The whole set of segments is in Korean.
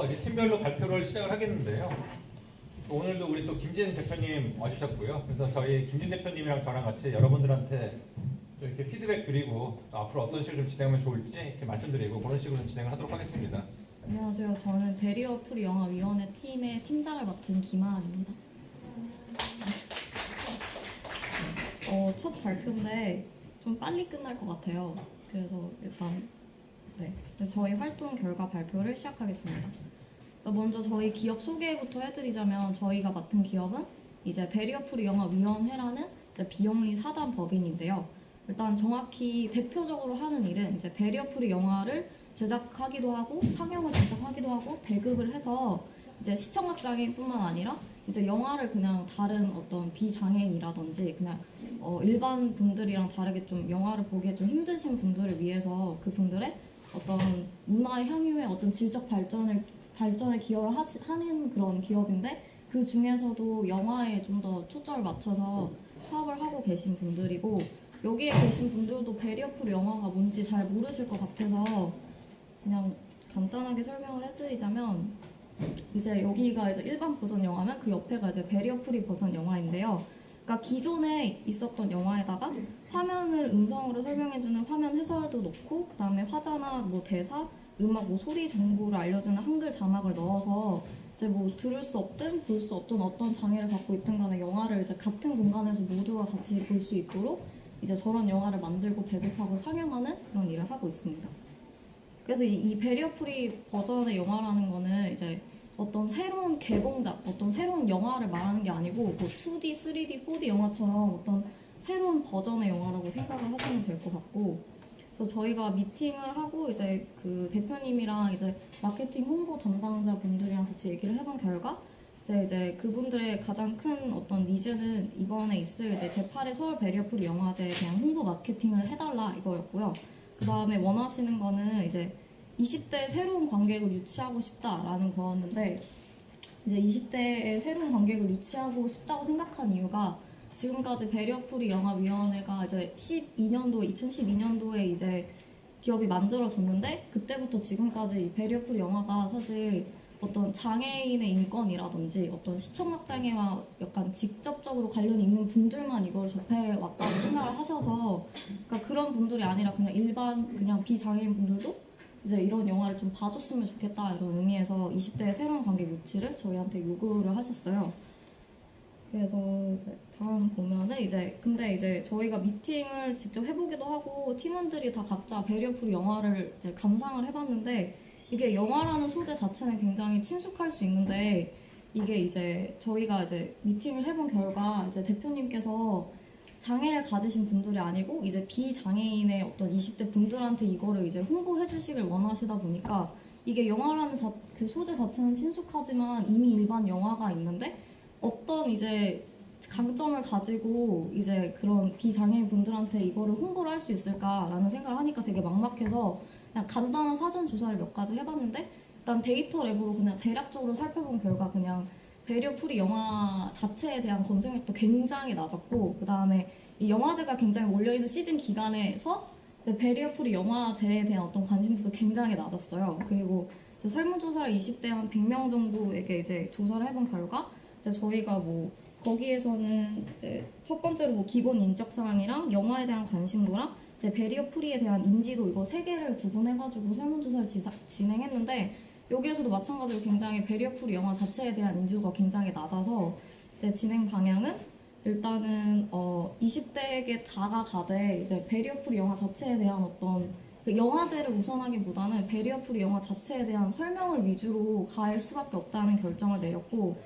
이제 팀별로 발표를 시작을 하겠는데요. 오늘도 우리 또 김진 대표님 와주셨고요. 그래서 저희 김진 대표님이랑 저랑 같이 여러분들한테 좀 이렇게 피드백 드리고 또 앞으로 어떤 식으로 좀 진행하면 좋을지 이렇게 말씀드리고 그런 식으로 진행을 하도록 하겠습니다. 안녕하세요. 저는 베리어 프리 영화위원회 팀의 팀장을 맡은 김하은입니다. 첫 발표인데 좀 빨리 끝날 것 같아요. 그래서 일단 그래서 저희 활동 결과 발표를 시작하겠습니다. 그래서 먼저 저희 기업 소개부터 해드리자면 저희가 맡은 기업은 이제 베리어 프리 영화위원회라는 비영리 사단 법인인데요. 일단 정확히 대표적으로 하는 일은 이제 베리어 프리 영화를 제작하기도 하고 상영을 제작하기도 하고 배급을 해서 이제 시청각 장애인뿐만 아니라 이제 영화를 그냥 다른 어떤 비장애인이라든지 그냥 일반 분들이랑 다르게 좀 영화를 보기에 좀 힘드신 분들을 위해서 그분들의 어떤 문화 향유의 어떤 질적 발전에 기여를 하는 그런 기업인데 그 중에서도 영화에 좀 더 초점을 맞춰서 사업을 하고 계신 분들이고 여기에 계신 분들도 베리어 프리 영화가 뭔지 잘 모르실 것 같아서 그냥 간단하게 설명을 해드리자면 이제 여기가 이제 일반 버전 영화면 그 옆에가 이제 베리어 프리 버전 영화인데요. 그러니까 기존에 있었던 영화에다가 화면을 음성으로 설명해주는 화면 해설도 넣고 그 다음에 화자나 뭐 대사, 음악, 뭐 소리 정보를 알려주는 한글 자막을 넣어서 이제 뭐 들을 수 없든 볼 수 없든 어떤 장애를 갖고 있든 간에 영화를 이제 같은 공간에서 모두가 같이 볼 수 있도록 이제 저런 영화를 만들고 배급하고 상영하는 그런 일을 하고 있습니다. 그래서 이 베리어 프리 버전의 영화라는 거는 이제 어떤 새로운 개봉작, 어떤 새로운 영화를 말하는 게 아니고 뭐 2D, 3D, 4D 영화처럼 어떤 새로운 버전의 영화라고 생각을 하시면 될 것 같고 그래서 저희가 미팅을 하고 이제 그 대표님이랑 이제 마케팅 홍보 담당자 분들이랑 같이 얘기를 해본 결과 이제 그분들의 가장 큰 어떤 니즈는 이번에 있을 이제 제8회 서울 베리어 프리 영화제에 대한 홍보 마케팅을 해달라 이거였고요. 그 다음에 원하시는 거는 이제 20대 새로운 관객을 유치하고 싶다라는 거였는데 이제 20대의 새로운 관객을 유치하고 싶다고 생각한 이유가 지금까지 베리어 프리 영화위원회가 이제 2012년도에 이제 기업이 만들어졌는데 그때부터 지금까지 이 베리어 프리 영화가 사실 어떤 장애인의 인권이라든지 어떤 시청각 장애와 약간 직접적으로 관련이 있는 분들만 이걸 접해왔다고 생각을 하셔서 그러니까 그런 분들이 아니라 그냥 일반 그냥 비장애인 분들도 이제 이런 영화를 좀 봐줬으면 좋겠다 이런 의미에서 20대의 새로운 관객 유치를 저희한테 요구를 하셨어요. 그래서 이제 다음 보면은 근데 이제 저희가 미팅을 직접 해보기도 하고 팀원들이 다 각자 베리어 프리 영화를 이제 감상을 해봤는데 이게 영화라는 소재 자체는 굉장히 친숙할 수 있는데 이게 이제 저희가 이제 미팅을 해본 결과 이제 대표님께서 장애를 가지신 분들이 아니고 이제 비장애인의 어떤 20대 분들한테 이거를 이제 홍보해 주시길 원하시다 보니까 이게 영화라는 그 소재 자체는 친숙하지만 이미 일반 영화가 있는데 어떤 이제 강점을 가지고 이제 그런 비장애인 분들한테 이거를 홍보를 할 수 있을까라는 생각을 하니까 되게 막막해서 그냥 간단한 사전 조사를 몇 가지 해봤는데 일단 데이터 랩으로 그냥 대략적으로 살펴본 결과 그냥 베리어 프리 영화 자체에 대한 검색력도 굉장히 낮았고 그 다음에 이 영화제가 굉장히 몰려있는 시즌 기간에서 베리어 프리 영화제에 대한 어떤 관심도도 굉장히 낮았어요. 그리고 이제 설문조사를 20대 한 100명 정도에게 이제 조사를 해본 결과 이제 저희가 뭐 거기에서는 이제 첫 번째로 뭐 기본 인적 사항이랑 영화에 대한 관심도랑 이제 베리어 프리에 대한 인지도 이거 세 개를 구분해가지고 설문조사를 진행했는데 여기에서도 마찬가지로 굉장히 베리어 프리 영화 자체에 대한 인지도가 굉장히 낮아서 이제 진행 방향은 일단은 20대에게 다가가되 이제 베리어 프리 영화 자체에 대한 어떤 그 영화제를 우선하기보다는 베리어 프리 영화 자체에 대한 설명을 위주로 갈 수밖에 없다는 결정을 내렸고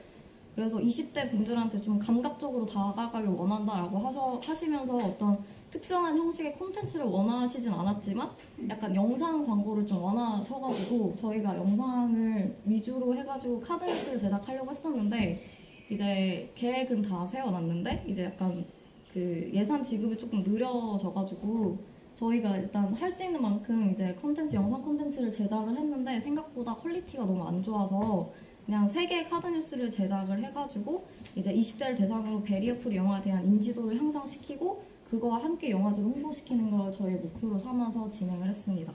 그래서 20대 분들한테 좀 감각적으로 다가가길 원한다라고 하시면서 어떤 특정한 형식의 콘텐츠를 원하시진 않았지만 약간 영상 광고를 좀 원하셔가지고 저희가 영상을 위주로 해가지고 카드뉴스를 제작하려고 했었는데 이제 계획은 다 세워놨는데 이제 약간 그 예산 지급이 조금 느려져가지고 저희가 일단 할 수 있는 만큼 이제 영상 콘텐츠를 제작을 했는데 생각보다 퀄리티가 너무 안 좋아서 그냥 3개의 카드뉴스를 제작을 해가지고 이제 20대를 대상으로 베리어 프리 영화에 대한 인지도를 향상시키고 그거와 함께 영화제를 홍보시키는 걸 저희 목표로 삼아서 진행을 했습니다.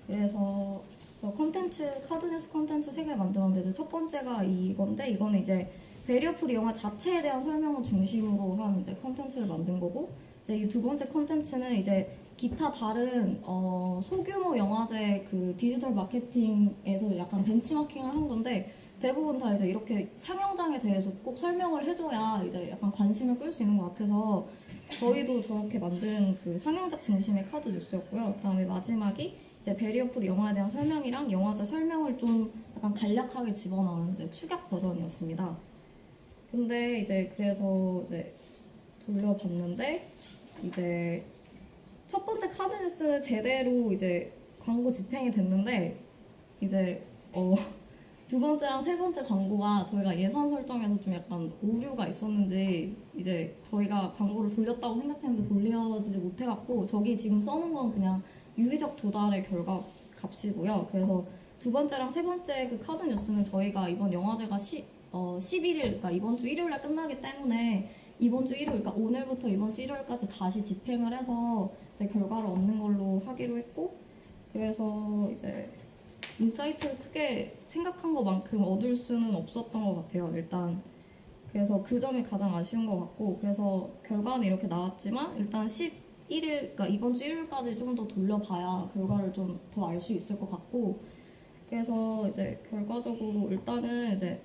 그래서 저 컨텐츠 카드 뉴스 컨텐츠 3개를 만들었는데 이제 첫 번째가 이건데 이거는 이제 베리어 프리 영화 자체에 대한 설명을 중심으로 한 이제 컨텐츠를 만든 거고 이제 이 두 번째 컨텐츠는 이제 기타 다른 소규모 영화제 그 디지털 마케팅에서 약간 벤치마킹을 한 건데 대부분 다 이제 이렇게 상영장에 대해서 꼭 설명을 해줘야 이제 약간 관심을 끌 수 있는 것 같아서 저희도 저렇게 만든 그 상영작 중심의 카드 뉴스였고요. 그다음에 마지막이 이제 베리어 프리 영화에 대한 설명이랑 영화제 설명을 좀 약간 간략하게 집어넣은 이제 축약 버전이었습니다. 근데 이제 그래서 이제 돌려봤는데 이제 첫 번째 카드 뉴스는 제대로 이제 광고 집행이 됐는데 이제 두 번째랑 세 번째 광고가 저희가 예산 설정에서 좀 약간 오류가 있었는지 이제 저희가 광고를 돌렸다고 생각했는데 돌려지지 못해갖고 저기 지금 써놓은 건 그냥 유기적 도달의 결과 값이고요. 그래서 두 번째랑 세 번째 그 카드 뉴스는 저희가 이번 영화제가 11일, 그러니까 이번 주 일요일에 끝나기 때문에 이번 주 일요일, 그러니까 오늘부터 이번 주 일요일까지 다시 집행을 해서 이제 결과를 얻는 걸로 하기로 했고 그래서 이제 인사이트를 크게 생각한 것만큼 얻을 수는 없었던 것 같아요. 일단 그래서 그 점이 가장 아쉬운 것 같고 그래서 결과는 이렇게 나왔지만 일단 11일, 그러니까 이번 주 일요일까지 좀 더 돌려봐야 결과를 좀 더 알 수 있을 것 같고 그래서 이제 결과적으로 일단은 이제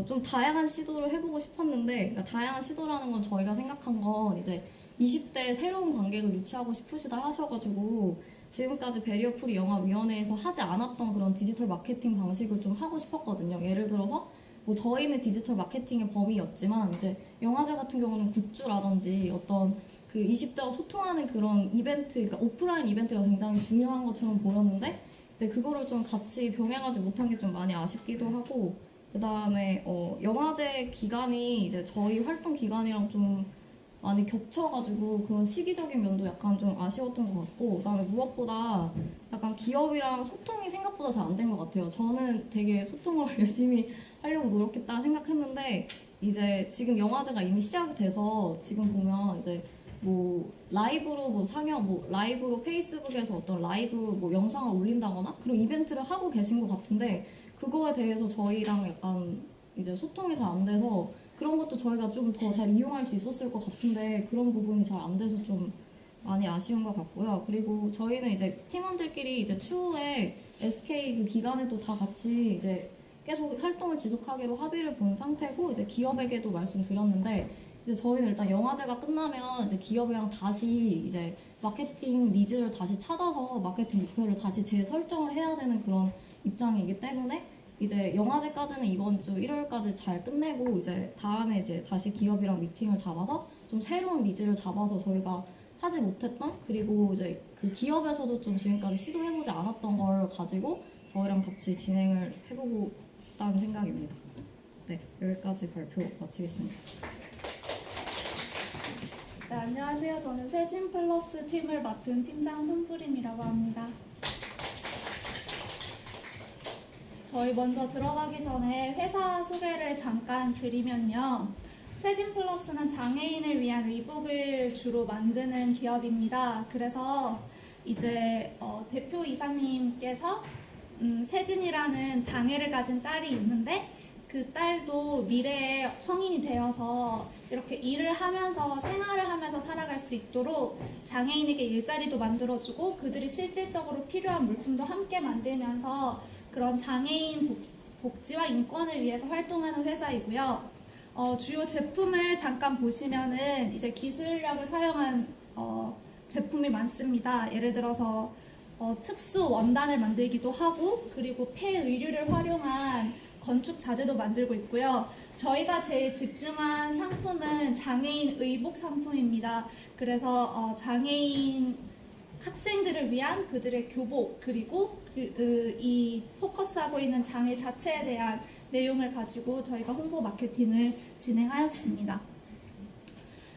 좀 다양한 시도를 해보고 싶었는데 그러니까 다양한 시도라는 건 저희가 생각한 건 이제 20대 새로운 관객을 유치하고 싶으시다 하셔가지고 지금까지 베리어 프리 영화위원회에서 하지 않았던 그런 디지털 마케팅 방식을 좀 하고 싶었거든요. 예를 들어서 뭐 저희는 디지털 마케팅의 범위였지만 이제 영화제 같은 경우는 굿즈라든지 어떤 그 20대와 소통하는 그런 이벤트, 그러니까 오프라인 이벤트가 굉장히 중요한 것처럼 보였는데 이제 그거를 좀 같이 병행하지 못한 게 좀 많이 아쉽기도 하고 그 다음에 영화제 기간이 이제 저희 활동 기간이랑 좀 많이 겹쳐가지고 그런 시기적인 면도 약간 좀 아쉬웠던 것 같고 그다음에 무엇보다 약간 기업이랑 소통이 생각보다 잘 안 된 것 같아요. 저는 되게 소통을 열심히 하려고 노력했다 생각했는데 이제 지금 영화제가 이미 시작이 돼서 지금 보면 이제 뭐 라이브로 뭐 상영 뭐 라이브로 페이스북에서 어떤 라이브 뭐 영상을 올린다거나 그런 이벤트를 하고 계신 것 같은데 그거에 대해서 저희랑 약간 이제 소통이 잘 안 돼서 그런 것도 저희가 좀 더 잘 이용할 수 있었을 것 같은데 그런 부분이 잘 안 돼서 좀 많이 아쉬운 것 같고요. 그리고 저희는 이제 팀원들끼리 이제 추후에 SK 그 기간에도 다 같이 이제 계속 활동을 지속하기로 합의를 본 상태고 이제 기업에게도 말씀드렸는데 이제 저희는 일단 영화제가 끝나면 이제 기업이랑 다시 이제 마케팅 니즈를 다시 찾아서 마케팅 목표를 다시 재설정을 해야 되는 그런 입장이기 때문에 이제 영화제까지는 이번 주 일요일까지 잘 끝내고 이제 다음에 이제 다시 기업이랑 미팅을 잡아서 좀 새로운 니즈를 잡아서 저희가 하지 못했던 그리고 이제 그 기업에서도 좀 지금까지 시도해보지 않았던 걸 가지고 저희랑 같이 진행을 해보고 싶다는 생각입니다. 네, 여기까지 발표 마치겠습니다. 네, 안녕하세요. 저는 세진 플러스 팀을 맡은 팀장 손프림이라고 합니다. 저희 먼저 들어가기 전에 회사 소개를 잠깐 드리면요. 세진 플러스는 장애인을 위한 의복을 주로 만드는 기업입니다. 그래서 이제 대표 이사님께서 세진이라는 장애를 가진 딸이 있는데 그 딸도 미래에 성인이 되어서 이렇게 일을 하면서 생활을 하면서 살아갈 수 있도록 장애인에게 일자리도 만들어주고 그들이 실질적으로 필요한 물품도 함께 만들면서 그런 장애인 복지와 인권을 위해서 활동하는 회사이고요. 주요 제품을 잠깐 보시면은 이제 기술력을 사용한 제품이 많습니다. 예를 들어서 특수 원단을 만들기도 하고 그리고 폐의류를 활용한 건축 자재도 만들고 있고요. 저희가 제일 집중한 상품은 장애인 의복 상품입니다. 그래서 장애인 학생들을 위한 그들의 교복 그리고 이 포커스하고 있는 장애 자체에 대한 내용을 가지고 저희가 홍보 마케팅을 진행하였습니다.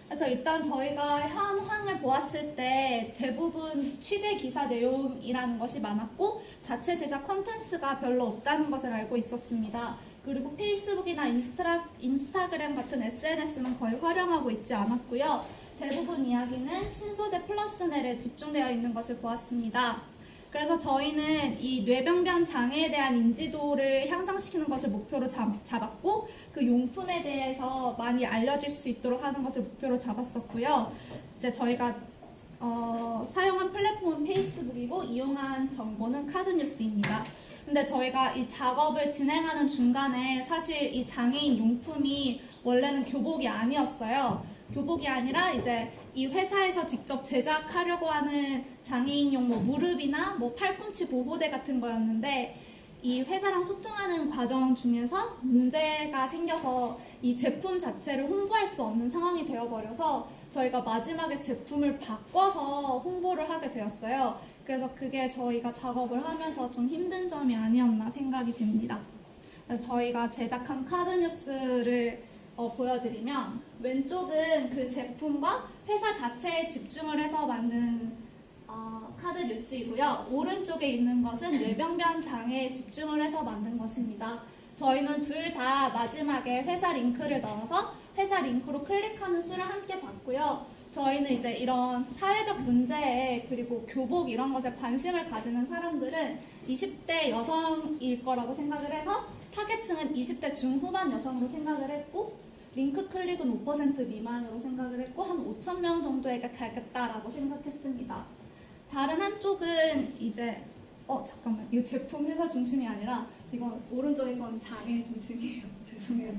그래서 일단 저희가 현황을 보았을 때 대부분 취재 기사 내용이라는 것이 많았고 자체 제작 컨텐츠가 별로 없다는 것을 알고 있었습니다. 그리고 페이스북이나 인스타그램 같은 SNS는 거의 활용하고 있지 않았고요. 대부분 이야기는 신소재 플러스넬에 집중되어 있는 것을 보았습니다. 그래서 저희는 이 뇌병변 장애에 대한 인지도를 향상시키는 것을 목표로 잡았고 그 용품에 대해서 많이 알려질 수 있도록 하는 것을 목표로 잡았었고요. 이제 저희가 사용한 플랫폼은 페이스북이고 이용한 정보는 카드뉴스입니다. 근데 저희가 이 작업을 진행하는 중간에 사실 이 장애인 용품이 원래는 교복이 아니었어요. 교복이 아니라 이제 이 회사에서 직접 제작하려고 하는 장애인용 뭐 무릎이나 뭐 팔꿈치 보호대 같은 거였는데 이 회사랑 소통하는 과정 중에서 문제가 생겨서 이 제품 자체를 홍보할 수 없는 상황이 되어버려서 저희가 마지막에 제품을 바꿔서 홍보를 하게 되었어요. 그래서 그게 저희가 작업을 하면서 좀 힘든 점이 아니었나 생각이 됩니다. 그래서 저희가 제작한 카드뉴스를 보여드리면 왼쪽은 그 제품과 회사 자체에 집중을 해서 만든 카드 뉴스이고요. 오른쪽에 있는 것은 뇌병변 장애에 집중을 해서 만든 것입니다. 저희는 둘 다 마지막에 회사 링크를 넣어서 회사 링크로 클릭하는 수를 함께 봤고요. 저희는 이제 이런 사회적 문제에 그리고 교복 이런 것에 관심을 가지는 사람들은 20대 여성일 거라고 생각을 해서 타겟층은 20대 중후반 여성으로 생각을 했고 링크 클릭은 5% 미만으로 생각을 했고 한 5,000명 정도에게 가겠다라고 생각했습니다. 다른 한쪽은 이제 잠깐만 이거 제품 회사 중심이 아니라 이건 오른쪽에 건 장애 중심이에요. 죄송해요.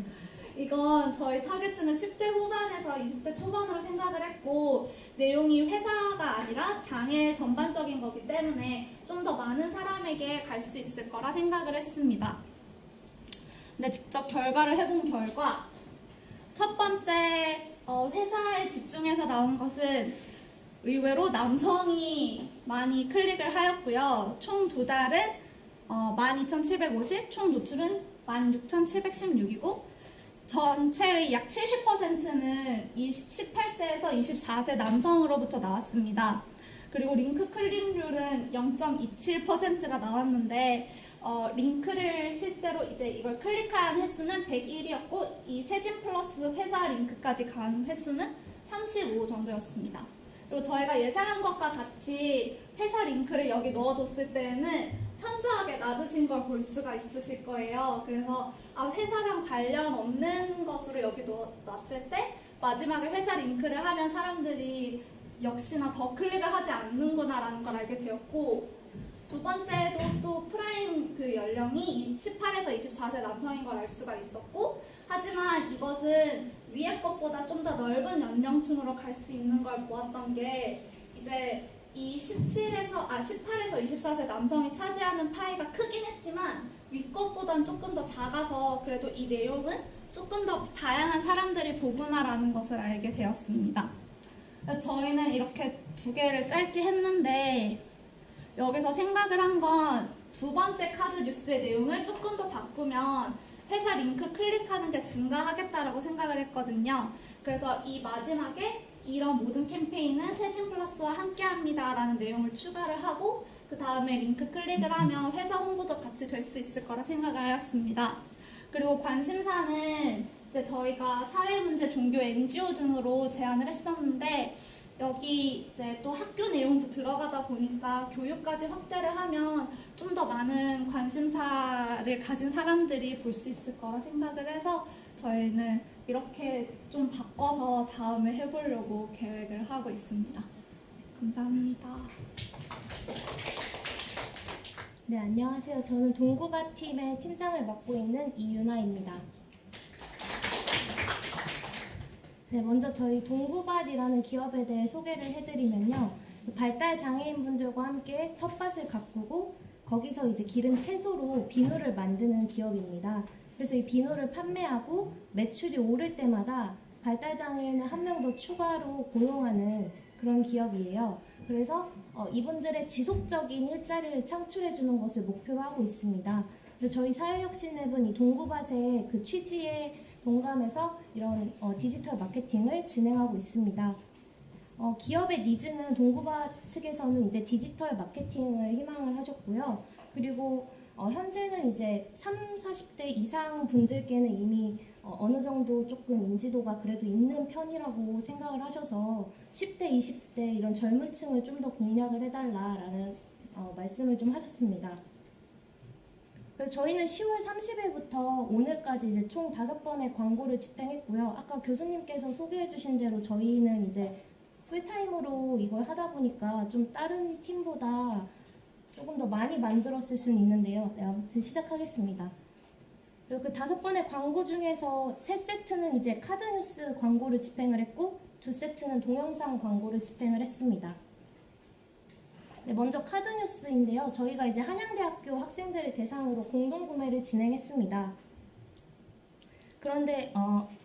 이건 저희 타겟층은 10대 후반에서 20대 초반으로 생각을 했고 내용이 회사가 아니라 장애 전반적인 거기 때문에 좀 더 많은 사람에게 갈 수 있을 거라 생각을 했습니다. 근데 직접 결과를 해본 결과 첫 번째 회사에 집중해서 나온 것은 의외로 남성이 많이 클릭을 하였고요. 총 도달은 12,750, 총 노출은 16,716이고 전체의 약 70%는 18세에서 24세 남성으로부터 나왔습니다. 그리고 링크 클릭률은 0.27%가 나왔는데 링크를 실제로 이제 이걸 클릭한 횟수는 101이었고 이 세진 플러스 회사 링크까지 간 횟수는 35 정도였습니다. 그리고 저희가 예상한 것과 같이 회사 링크를 여기 넣어줬을 때는 현저하게 낮으신 걸 볼 수가 있으실 거예요. 그래서 회사랑 관련 없는 것으로 여기 놨을 때 마지막에 회사 링크를 하면 사람들이 역시나 더 클릭을 하지 않는구나라는 걸 알게 되었고 두 번째도 또 프라임 그 연령이 18에서 24세 남성인 걸 알 수가 있었고 하지만 이것은 위에 것보다 좀 더 넓은 연령층으로 갈 수 있는 걸 보았던 게 이제 이 18에서 24세 남성이 차지하는 파이가 크긴 했지만 위 것보단 조금 더 작아서 그래도 이 내용은 조금 더 다양한 사람들이 보구나라는 것을 알게 되었습니다. 저희는 이렇게 두 개를 짧게 했는데 여기서 생각을 한 건 두 번째 카드 뉴스의 내용을 조금 더 바꾸면 회사 링크 클릭하는 게 증가하겠다라고 생각을 했거든요. 그래서 이 마지막에 이런 모든 캠페인은 세진 플러스와 함께합니다 라는 내용을 추가를 하고 그 다음에 링크 클릭을 하면 회사 홍보도 같이 될 수 있을 거라 생각을 하였습니다. 그리고 관심사는 이제 저희가 사회문제, 종교, NGO 등으로 제안을 했었는데 여기 이제 또 학교 내용도 들어가다 보니까 교육까지 확대를 하면 좀 더 많은 관심사를 가진 사람들이 볼 수 있을 거라 생각을 해서 저희는 이렇게 좀 바꿔서 다음에 해보려고 계획을 하고 있습니다. 감사합니다. 네, 안녕하세요. 저는 동구바 팀의 팀장을 맡고 있는 이윤아입니다. 네, 먼저 저희 동구밭이라는 기업에 대해 소개를 해드리면요. 발달 장애인분들과 함께 텃밭을 가꾸고 거기서 이제 기른 채소로 비누를 만드는 기업입니다. 그래서 이 비누를 판매하고 매출이 오를 때마다 발달 장애인을 한 명 더 추가로 고용하는 그런 기업이에요. 그래서 이분들의 지속적인 일자리를 창출해 주는 것을 목표로 하고 있습니다. 그래서 저희 사회혁신랩은 이 동구밭의 그 취지에 동감해서 이런 디지털 마케팅을 진행하고 있습니다. 기업의 니즈는 동구밭 측에서는 이제 디지털 마케팅을 희망을 하셨고요. 그리고 현재는 이제 40대 이상 분들께는 이미 어느 정도 조금 인지도가 그래도 있는 편이라고 생각을 하셔서 10대, 20대 이런 젊은 층을 좀 더 공략을 해달라라는 말씀을 좀 하셨습니다. 그래서 저희는 10월 30일부터 오늘까지 이제 총 5번의 광고를 집행했고요. 아까 교수님께서 소개해 주신 대로 저희는 이제 풀타임으로 이걸 하다 보니까 좀 다른 팀보다 조금 더 많이 만들었을 수는 있는데요. 네, 아무튼 시작하겠습니다. 그리고 그 5번의 광고 중에서 3세트는 이제 카드뉴스 광고를 집행을 했고 2세트는 동영상 광고를 집행을 했습니다. 네, 먼저 카드뉴스인데요. 저희가 이제 한양대학교 학생들을 대상으로 공동구매를 진행했습니다. 그런데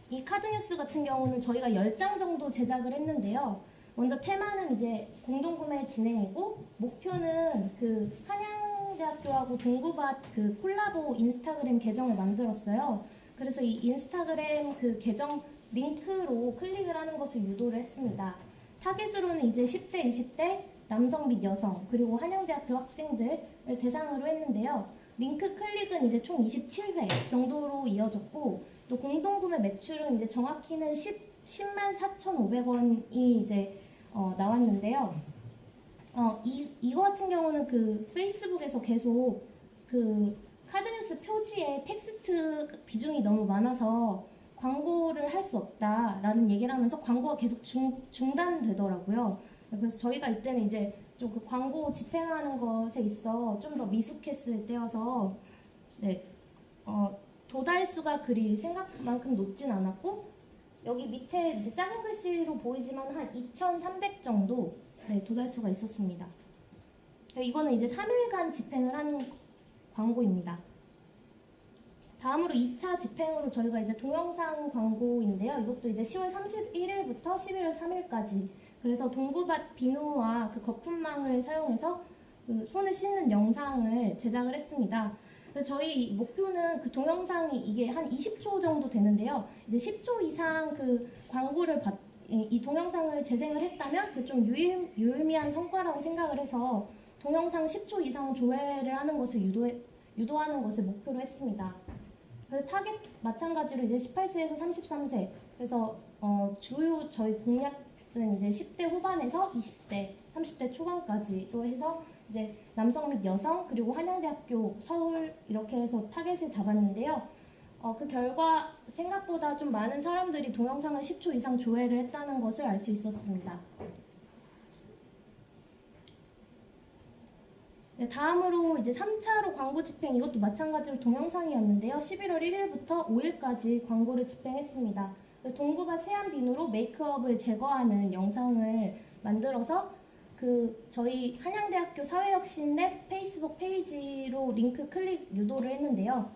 이 카드뉴스 같은 경우는 저희가 10장 정도 제작을 했는데요. 먼저 테마는 이제 공동구매 진행이고 목표는 그 한양대학교하고 동구밭 그 콜라보 인스타그램 계정을 만들었어요. 그래서 이 인스타그램 그 계정 링크로 클릭을 하는 것을 유도를 했습니다. 타겟으로는 이제 10대, 20대 남성 및 여성 그리고 한양대학교 학생들을 대상으로 했는데요. 링크 클릭은 이제 총 27회 정도로 이어졌고 또 공동구매 매출은 이제 정확히는 10만 4,500원이 이제 나왔는데요. 이거 같은 경우는 그 페이스북에서 계속 그 카드뉴스 표지에 텍스트 비중이 너무 많아서 광고를 할 수 없다라는 얘기를 하면서 광고가 계속 중단되더라고요. 그래서 저희가 이때는 이제 좀 그 광고 집행하는 것에 있어 좀 더 미숙했을 때여서 네, 도달수가 그리 생각만큼 높진 않았고 여기 밑에 이제 작은 글씨로 보이지만 한 2,300 정도 네, 도달수가 있었습니다. 이거는 이제 3일간 집행을 한 광고입니다. 다음으로 2차 집행으로 저희가 이제 동영상 광고인데요. 이것도 이제 10월 31일부터 11월 3일까지 그래서 동구밭 비누와 그 거품망을 사용해서 그 손을 씻는 영상을 제작을 했습니다. 그래서 저희 목표는 그 동영상이 이게 한 20초 정도 되는데요. 이제 10초 이상 그 광고를 이 동영상을 재생을 했다면 그 좀 유의미한 성과라고 생각을 해서 동영상 10초 이상 조회를 하는 것을 유도하는 것을 목표로 했습니다. 그래서 타겟 마찬가지로 이제 18세에서 33세 그래서 주요 저희 공약은 이제 10대 후반에서 20대, 30대 초반까지로 해서 이제 남성 및 여성 그리고 한양대학교 서울 이렇게 해서 타겟을 잡았는데요. 그 결과 생각보다 좀 많은 사람들이 동영상을 10초 이상 조회를 했다는 것을 알 수 있었습니다. 네, 다음으로 이제 3차로 광고 집행 이것도 마찬가지로 동영상이었는데요. 11월 1일부터 5일까지 광고를 집행했습니다. 동구밭 세안 비누로 메이크업을 제거하는 영상을 만들어서 그 저희 한양대학교 사회혁신랩 페이스북 페이지로 링크 클릭 유도를 했는데요.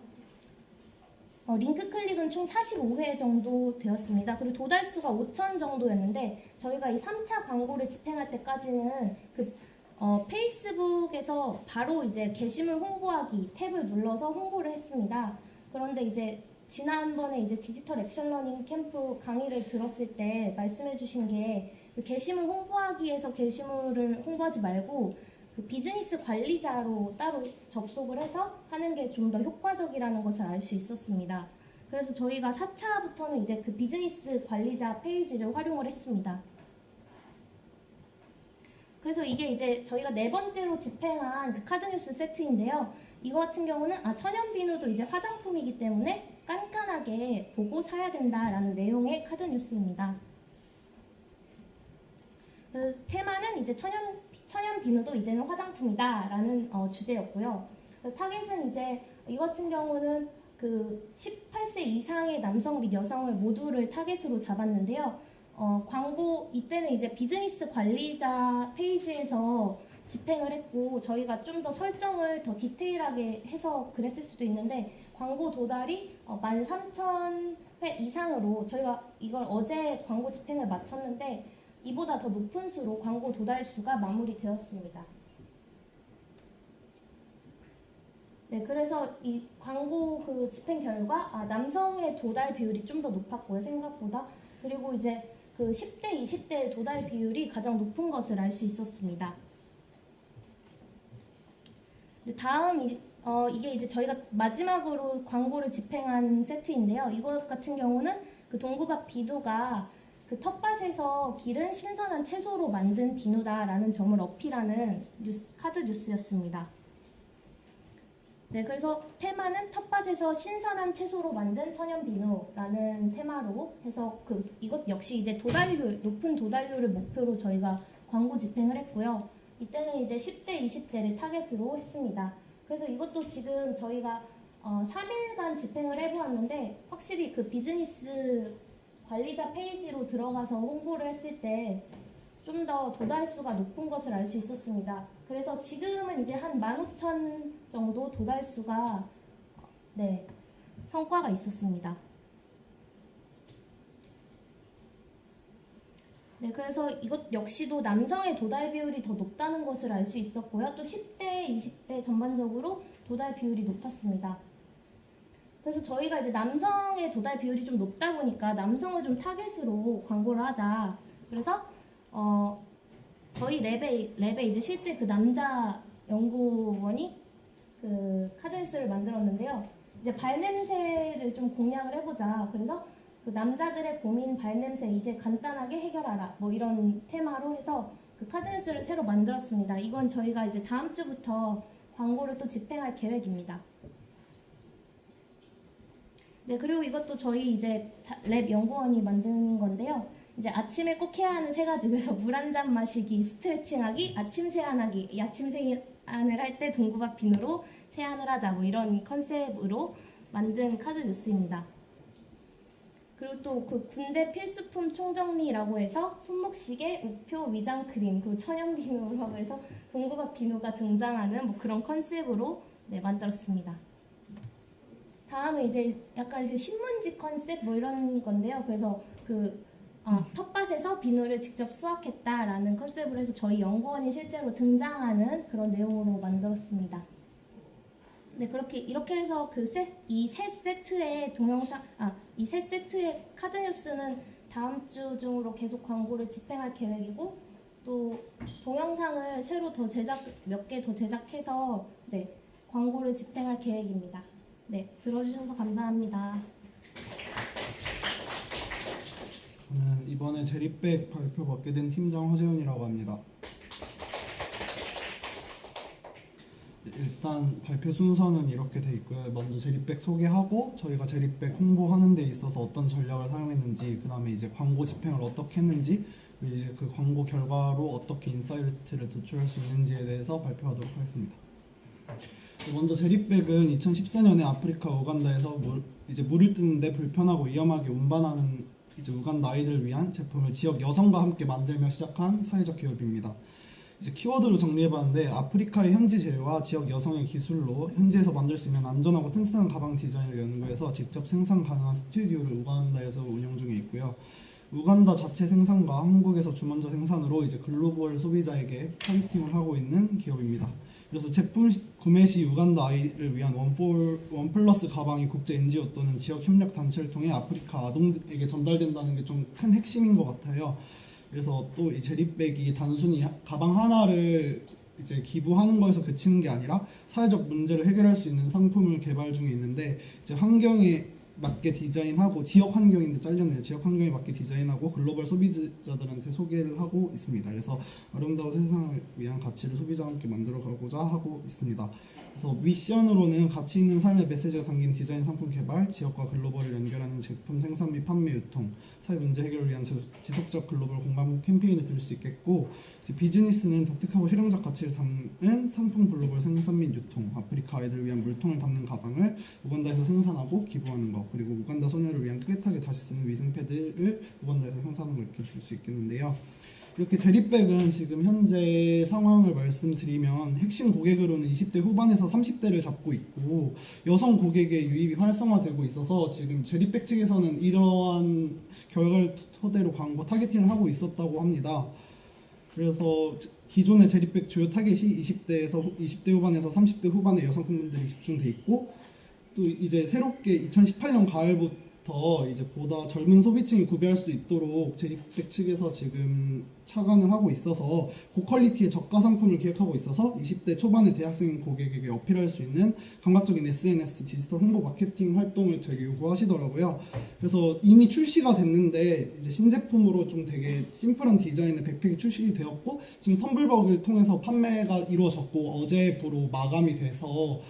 링크 클릭은 총 45회 정도 되었습니다. 그리고 도달수가 5,000 정도였는데 저희가 이 3차 광고를 집행할 때까지는 그 페이스북에서 바로 이제 게시물 홍보하기 탭을 눌러서 홍보를 했습니다. 그런데 이제 지난번에 이제 디지털 액션 러닝 캠프 강의를 들었을 때 말씀해 주신 게 그 게시물 홍보하기에서 게시물을 홍보하지 말고 그 비즈니스 관리자로 따로 접속을 해서 하는 게 좀 더 효과적이라는 것을 알 수 있었습니다. 그래서 저희가 4차부터는 이제 그 비즈니스 관리자 페이지를 활용을 했습니다. 그래서 이게 이제 저희가 4번째로 집행한 그 카드뉴스 세트인데요. 이거 같은 경우는 천연 비누도 이제 화장품이기 때문에 깐깐하게 보고 사야 된다라는 내용의 카드뉴스입니다. 그래서 테마는 이제 천연 비누도 이제는 화장품이다라는 주제였고요. 타겟은 이제 이 같은 경우는 그 18세 이상의 남성 및 여성을 모두를 타겟으로 잡았는데요. 광고 이때는 이제 비즈니스 관리자 페이지에서 집행을 했고 저희가 좀 더 설정을 더 디테일하게 해서 그랬을 수도 있는데 광고 도달이 13,000회 이상으로 저희가 이걸 어제 광고 집행을 마쳤는데 이보다 더 높은 수로 광고 도달 수가 마무리되었습니다. 네, 그래서 이 광고 그 집행 결과 남성의 도달 비율이 좀 더 높았고요, 생각보다. 그리고 이제 그 10대, 20대 도달 비율이 가장 높은 것을 알 수 있었습니다. 네, 다음 이게 이제 저희가 마지막으로 광고를 집행한 세트인데요. 이것 같은 경우는 그 동구밭 비누가 그 텃밭에서 기른 신선한 채소로 만든 비누다라는 점을 어필하는 카드 뉴스였습니다. 네, 그래서 테마는 텃밭에서 신선한 채소로 만든 천연 비누라는 테마로 해서 이것 역시 이제 높은 도달률을 목표로 저희가 광고 집행을 했고요. 이때는 이제 10대, 20대를 타겟으로 했습니다. 그래서 이것도 지금 저희가 3일간 집행을 해보았는데 확실히 그 비즈니스 관리자 페이지로 들어가서 홍보를 했을 때 좀 더 도달수가 높은 것을 알 수 있었습니다. 그래서 지금은 이제 한 15,000 정도 도달수가 성과가 있었습니다. 네, 그래서 이것 역시도 남성의 도달 비율이 더 높다는 것을 알 수 있었고요. 또 10대, 20대 전반적으로 도달 비율이 높았습니다. 그래서 저희가 이제 남성의 도달 비율이 좀 높다 보니까 남성을 좀 타겟으로 광고를 하자. 그래서 저희 랩에 이제 실제 그 남자 연구원이 그 카드뉴스를 만들었는데요. 이제 발냄새를 좀 공략을 해보자. 그래서 그 남자들의 고민 발냄새 이제 간단하게 해결하라. 뭐 이런 테마로 해서 그 카드뉴스를 새로 만들었습니다. 이건 저희가 이제 다음 주부터 광고를 또 집행할 계획입니다. 네, 그리고 이것도 저희 이제 랩 연구원이 만든 건데요. 이제 아침에 꼭 해야 하는 3가지. 그래서 물 한 잔 마시기, 스트레칭하기, 아침 세안하기. 아침 세안을 할 때 동구밭 비누로 세안을 하자. 뭐 이런 컨셉으로 만든 카드 뉴스입니다. 그리고 또 그 군대 필수품 총정리라고 해서 손목시계, 우표, 위장 크림, 그리고 천연 비누라고 해서 동구밭 비누가 등장하는 뭐 그런 컨셉으로 만들었습니다. 다음은 이제 약간 그 신문지 컨셉 뭐 이런 건데요. 그래서 텃밭에서 비누를 직접 수확했다라는 컨셉으로 해서 저희 연구원이 실제로 등장하는 그런 내용으로 만들었습니다. 네, 이렇게 해서 이 세 세트의 이 세 세트의 카드 뉴스는 다음 주 중으로 계속 광고를 집행할 계획이고, 또 동영상을 새로 몇 개 더 제작해서 광고를 집행할 계획입니다. 네, 들어주셔서 감사합니다. 저는 이번에 제리백 발표 받게 된 팀장 허재훈이라고 합니다. 일단 발표 순서는 이렇게 돼 있고요. 먼저 제리백 소개하고 저희가 제리백 홍보하는 데 있어서 어떤 전략을 사용했는지, 그 다음에 이제 광고 집행을 어떻게 했는지, 그리고 이제 그 광고 결과로 어떻게 인사이트를 도출할 수 있는지에 대해서 발표하도록 하겠습니다. 먼저 제리백은 2014년에 아프리카 우간다에서 물을 뜨는데 불편하고 위험하게 운반하는 우간다 아이들을 위한 제품을 지역 여성과 함께 만들며 시작한 사회적 기업입니다. 키워드로 정리해봤는데, 아프리카의 현지 재료와 지역 여성의 기술로 현지에서 만들 수 있는 안전하고 튼튼한 가방 디자인을 연구해서 직접 생산 가능한 스튜디오를 우간다에서 운영 중에 있고요. 우간다 자체 생산과 한국에서 주문자 생산으로 글로벌 소비자에게 타겟팅을 하고 있는 기업입니다. 그래서 제품 구매 시 우간다 아이를 위한 원 플러스 가방이 국제 NGO 또는 지역 협력 단체를 통해 아프리카 아동에게 전달된다는 게 좀 큰 핵심인 것 같아요. 그래서 또 이 제리백이 단순히 가방 하나를 기부하는 거에서 그치는 게 아니라 사회적 문제를 해결할 수 있는 상품을 개발 중에 있는데, 환경에 맞게 디자인하고, 지역 환경인데 잘렸네요. 지역 환경에 맞게 디자인하고 글로벌 소비자들한테 소개를 하고 있습니다. 그래서 아름다운 세상을 위한 가치를 소비자와 함께 만들어가고자 하고 있습니다. 그래서 미션으로는 가치 있는 삶의 메시지가 담긴 디자인 상품 개발, 지역과 글로벌을 연결하는 제품 생산 및 판매 유통, 사회 문제 해결을 위한 지속적 글로벌 공감 캠페인을 들을 수 있겠고, 비즈니스는 독특하고 실용적 가치를 담은 상품 글로벌 생산 및 유통, 아프리카 아이들을 위한 물통을 담는 가방을 우간다에서 생산하고 기부하는 것, 그리고 우간다 소녀를 위한 깨끗하게 다시 쓰는 위생 패드를 우간다에서 생산하는 걸 이렇게 볼 수 있겠는데요. 이렇게 제리백은 지금 현재 상황을 말씀드리면 핵심 고객으로는 20대 후반에서 30대를 잡고 있고, 여성 고객의 유입이 활성화되고 있어서 지금 제리백 측에서는 이러한 결과를 토대로 광고 타겟팅을 하고 있었다고 합니다. 그래서 기존의 제리백 주요 타겟이 20대 후반에서 30대 후반의 여성분들이 집중돼 있고, 또 이제 새롭게 2018년 가을부터 때부터 이제 보다 젊은 소비층이 구매할 수 있도록 제리백 측에서 지금 착안을 하고 있어서 고퀄리티의 저가 상품을 기획하고 있어서 20대 초반의 대학생 고객에게 어필할 수 있는 감각적인 SNS 디지털 홍보 마케팅 활동을 되게 요구하시더라고요. 그래서 이미 출시가 됐는데 이제 신제품으로 좀 되게 심플한 디자인의 백팩이 출시되었고 지금 텀블벅을 통해서 판매가 이루어졌고 어제부로 마감이 돼서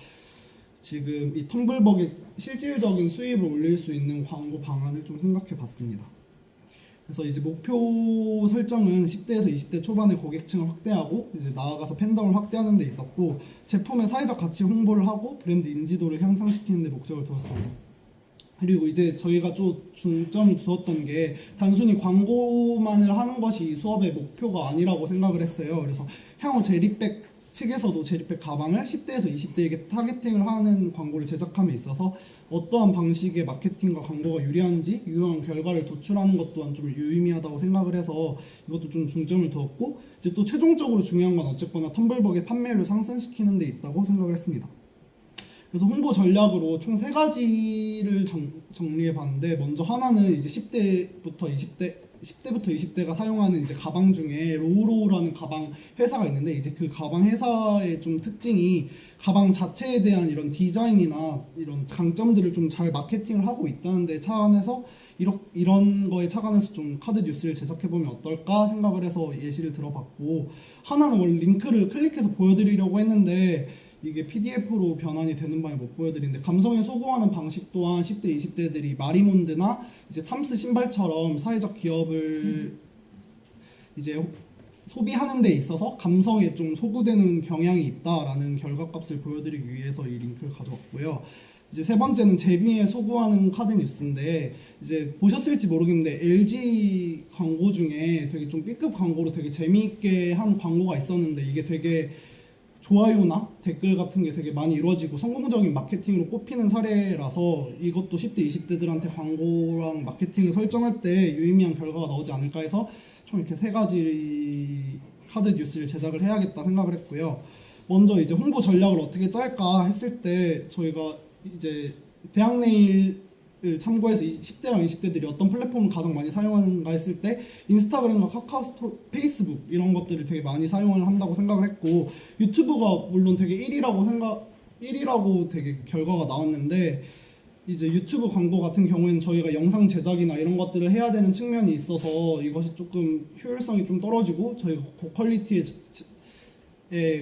지금 이 텀블벅의 실질적인 수입을 올릴 수 있는 광고 방안을 좀 생각해 봤습니다. 그래서 이제 목표 설정은 10대에서 20대 초반의 고객층을 확대하고 이제 나아가서 팬덤을 확대하는 데 있었고 제품의 사회적 가치 홍보를 하고 브랜드 인지도를 향상시키는 데 목적을 두었습니다. 그리고 이제 저희가 좀 중점을 두었던 게 단순히 광고만을 하는 것이 이 수업의 목표가 아니라고 생각을 했어요. 그래서 향후 제리백 측에서도 제리백 가방을 10대에서 20대에게 타겟팅을 하는 광고를 제작함에 있어서 어떠한 방식의 마케팅과 광고가 유리한지 유효한 결과를 도출하는 것 또한 좀 유의미하다고 생각을 해서 이것도 좀 중점을 두었고 이제 또 최종적으로 중요한 건 어쨌거나 텀블벅의 판매율을 상승시키는 데 있다고 생각을 했습니다. 그래서 홍보 전략으로 총 3가지를 정리해 봤는데 먼저 하나는 이제 10대부터 20대가 사용하는 이제 가방 중에 로우로우라는 가방 회사가 있는데 이제 그 가방 회사의 좀 특징이 가방 자체에 대한 이런 디자인이나 이런 강점들을 좀 잘 마케팅을 하고 있다는 데 차안해서 이런 거에 착안해서 좀 카드 뉴스를 제작해보면 어떨까 생각을 해서 예시를 들어봤고 하나는 원래 링크를 클릭해서 보여드리려고 했는데 이게 PDF로 변환이 되는 바에 못 보여드리는데 감성에 소구하는 방식 또한 10대, 20대들이 마리몬드나 이제 탐스 신발처럼 사회적 기업을 이제 소비하는 데 있어서 감성에 좀 소구되는 경향이 있다라는 결과값을 보여드리기 위해서 이 링크를 가져왔고요. 이제 세 번째는 재미에 소구하는 카드 뉴스인데 이제 보셨을지 모르겠는데 LG 광고 중에 되게 좀 B급 광고로 되게 재미있게 한 광고가 있었는데 이게 되게 좋아요나 댓글 같은 게 되게 많이 이루어지고 성공적인 마케팅으로 꼽히는 사례라서 이것도 10대, 20대들한테 광고랑 마케팅을 설정할 때 유의미한 결과가 나오지 않을까 해서 총 이렇게 3가지 카드 뉴스를 제작을 해야겠다 생각을 했고요. 먼저 이제 홍보 전략을 어떻게 짤까 했을 때 저희가 이제 대학내일을 참고해서 10대랑 20대들이 어떤 플랫폼을 가장 많이 사용하는가 했을 때 인스타그램과 카카오스톡, 페이스북 이런 것들을 되게 많이 사용을 한다고 생각을 했고 유튜브가 물론 되게 1위라고 되게 결과가 나왔는데 이제 유튜브 광고 같은 경우에는 저희가 영상 제작이나 이런 것들을 해야 되는 측면이 있어서 이것이 조금 효율성이 좀 떨어지고 저희가 고퀄리티의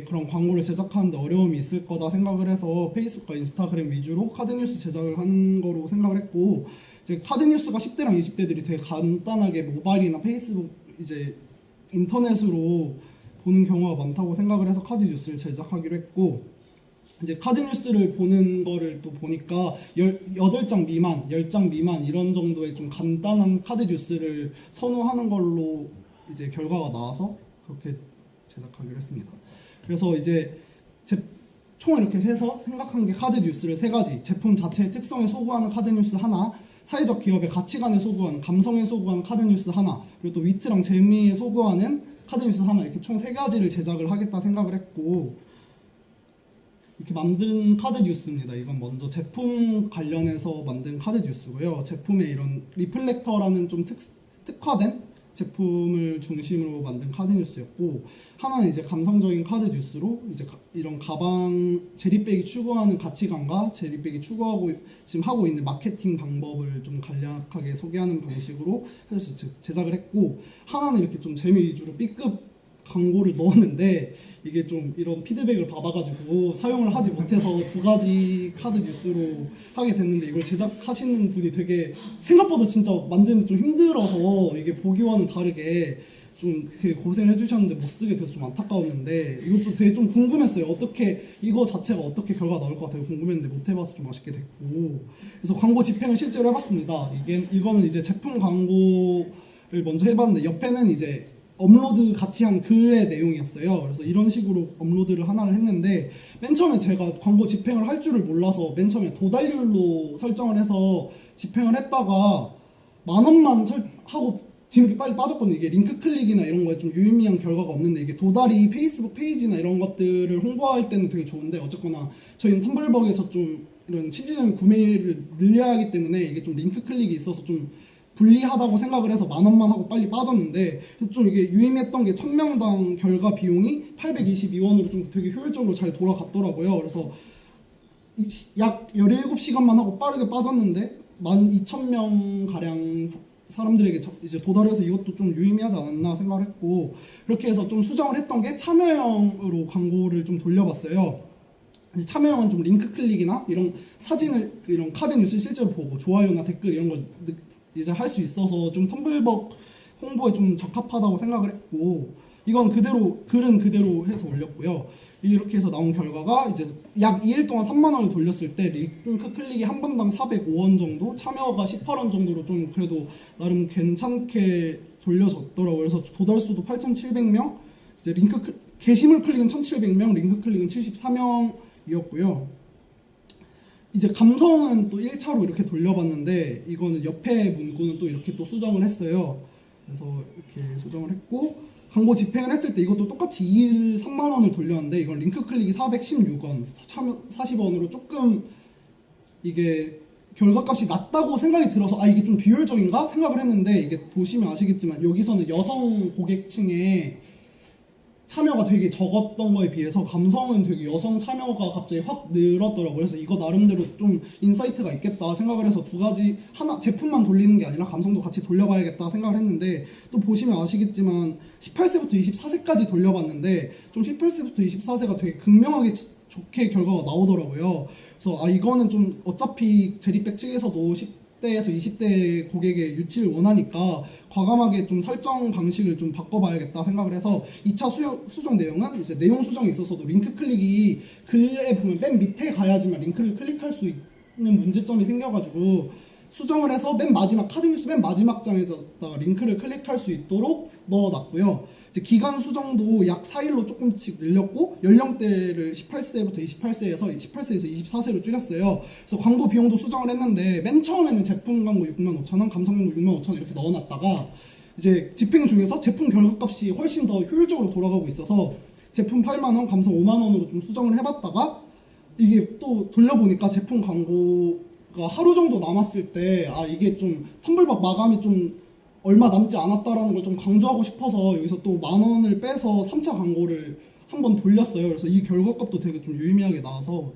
그런 광고를 제작하는데 어려움이 있을 거다 생각을 해서 페이스북과 인스타그램 위주로 카드뉴스 제작을 하는 거로 생각을 했고 이제 카드뉴스가 10대랑 20대들이 되게 간단하게 모바일이나 페이스북 이제 인터넷으로 보는 경우가 많다고 생각을 해서 카드뉴스를 제작하기로 했고 이제 카드뉴스를 보는 거를 또 보니까 8장 미만, 10장 미만 이런 정도의 좀 간단한 카드뉴스를 선호하는 걸로 이제 결과가 나와서 그렇게 제작하기로 했습니다. 그래서 이제 총 이렇게 해서 생각한 게 카드 뉴스를 3가지 제품 자체의 특성에 소구하는 카드 뉴스 하나 사회적 기업의 가치관에 소구하는 감성에 소구하는 카드 뉴스 하나 그리고 또 위트랑 재미에 소구하는 카드 뉴스 하나 이렇게 총 3가지를 제작을 하겠다 생각을 했고 이렇게 만든 카드 뉴스입니다. 이건 먼저 제품 관련해서 만든 카드 뉴스고요. 제품에 이런 리플렉터라는 좀 특화된 제품을 중심으로 만든 카드 뉴스였고 하나는 이제 감성적인 카드 뉴스로 이제 이런 가방 제리백이 추구하는 가치관과 제리백이 추구하고 지금 하고 있는 마케팅 방법을 좀 간략하게 소개하는 방식으로 해서 제작을 했고 하나는 이렇게 좀 재미 위주로 B급 광고를 넣었는데 이게 좀 이런 피드백을 받아가지고 사용을 하지 못해서 2가지 카드 뉴스로 하게 됐는데 이걸 제작하시는 분이 되게 생각보다 진짜 만드는 좀 힘들어서 이게 보기와는 다르게 좀 고생을 해주셨는데 못 쓰게 돼서 좀 안타까웠는데 이것도 되게 좀 궁금했어요. 어떻게 이거 자체가 어떻게 결과 나올 것 같아요. 궁금했는데 못 해봐서 좀 아쉽게 됐고 그래서 광고 집행을 실제로 해봤습니다. 이거는 이제 제품 광고를 먼저 해봤는데 옆에는 이제 업로드 같이 한 글의 내용이었어요. 그래서 이런 식으로 업로드를 하나를 했는데 맨 처음에 제가 광고 집행을 할 줄을 몰라서 맨 처음에 도달률로 설정을 해서 집행을 했다가 10,000원만 하고 뒤늦게 빨리 빠졌거든요. 이게 링크 클릭이나 이런 거에 좀 유의미한 결과가 없는데 이게 도달이 페이스북 페이지나 이런 것들을 홍보할 때는 되게 좋은데 어쨌거나 저희는 텀블벅에서 좀 이런 실질적인 구매를 늘려야 하기 때문에 이게 좀 링크 클릭이 있어서 좀 불리하다고 생각을 해서 10,000원만 하고 빨리 빠졌는데, 그래서 좀 이게 유의미했던 게 1000명당 결과 비용이 822원으로 좀 되게 효율적으로 잘 돌아갔더라고요. 그래서 약 17시간만 하고 빠르게 빠졌는데 12,000명 가량 사람들에게 이제 도달해서 이것도 좀 유의미하지 않았나 생각을 했고, 그렇게 해서 좀 수정을 했던 게 참여형으로 광고를 좀 돌려봤어요. 참여형은 좀 링크 클릭이나 이런 사진을, 이런 카드 뉴스 실제로 보고 좋아요나 댓글 이런 걸 이제 할 수 있어서 좀 텀블벅 홍보에 좀 적합하다고 생각을 했고, 이건 그대로 글은 그대로 해서 올렸고요. 이렇게 해서 나온 결과가 이제 약 2일 동안 3만원을 돌렸을 때 링크 클릭이 한 번당 405원 정도, 참여가 18원 정도로 좀 그래도 나름 괜찮게 돌려졌더라고요. 그래서 도달수도 8,700명, 이제 게시물 클릭은 1,700명, 링크 클릭은 74명이었고요. 이제 감성은 또 1차로 이렇게 돌려봤는데, 이거는 옆에 문구는 또 이렇게 또 수정을 했어요. 그래서 이렇게 수정을 했고, 광고 집행을 했을 때 이것도 똑같이 2일 3만원을 돌렸는데, 이건 링크 클릭이 416원, 참여 40원으로 조금 이게 결과값이 낮다고 생각이 들어서 이게 좀 비효율적인가 생각을 했는데, 이게 보시면 아시겠지만 여기서는 여성 고객층에 참여가 되게 적었던 거에 비해서 감성은 되게 여성 참여가 갑자기 확 늘었더라고요. 그래서 이거 나름대로 좀 인사이트가 있겠다 생각을 해서 두 가지, 하나 제품만 돌리는 게 아니라 감성도 같이 돌려봐야겠다 생각을 했는데, 또 보시면 아시겠지만 18세부터 24세까지 돌려봤는데 좀 18세부터 24세가 되게 극명하게 좋게 결과가 나오더라고요. 그래서 이거는 좀 어차피 제리백 측에서도 10대에서 20대 고객의 유치를 원하니까 과감하게 좀 설정 방식을 좀 바꿔봐야겠다 생각을 해서 2차 수정 내용은 이제 내용 수정에 있어서도 링크 클릭이 글에 보면 맨 밑에 가야지만 링크를 클릭할 수 있는 문제점이 생겨가지고 수정을 해서 맨 마지막 카드 뉴스 맨 마지막 장에다가 링크를 클릭할 수 있도록 넣어놨고요. 이제 기간 수정도 약 4일로 조금씩 늘렸고, 연령대를 18세부터 28세에서 18세에서 24세로 줄였어요. 그래서 광고 비용도 수정을 했는데, 맨 처음에는 제품 광고 65,000원, 감성 광고 65,000원 이렇게 넣어놨다가 이제 집행 중에서 제품 결과값이 훨씬 더 효율적으로 돌아가고 있어서 제품 8만원, 감성 5만원으로 좀 수정을 해봤다가, 이게 또 돌려보니까 제품 광고가 하루 정도 남았을 때 이게 좀 텀블벅 마감이 좀 얼마 남지 않았다라는 걸 좀 강조하고 싶어서 여기서 또 10,000원을 빼서 3차 광고를 한번 돌렸어요. 그래서 이 결과값도 되게 좀 유의미하게 나와서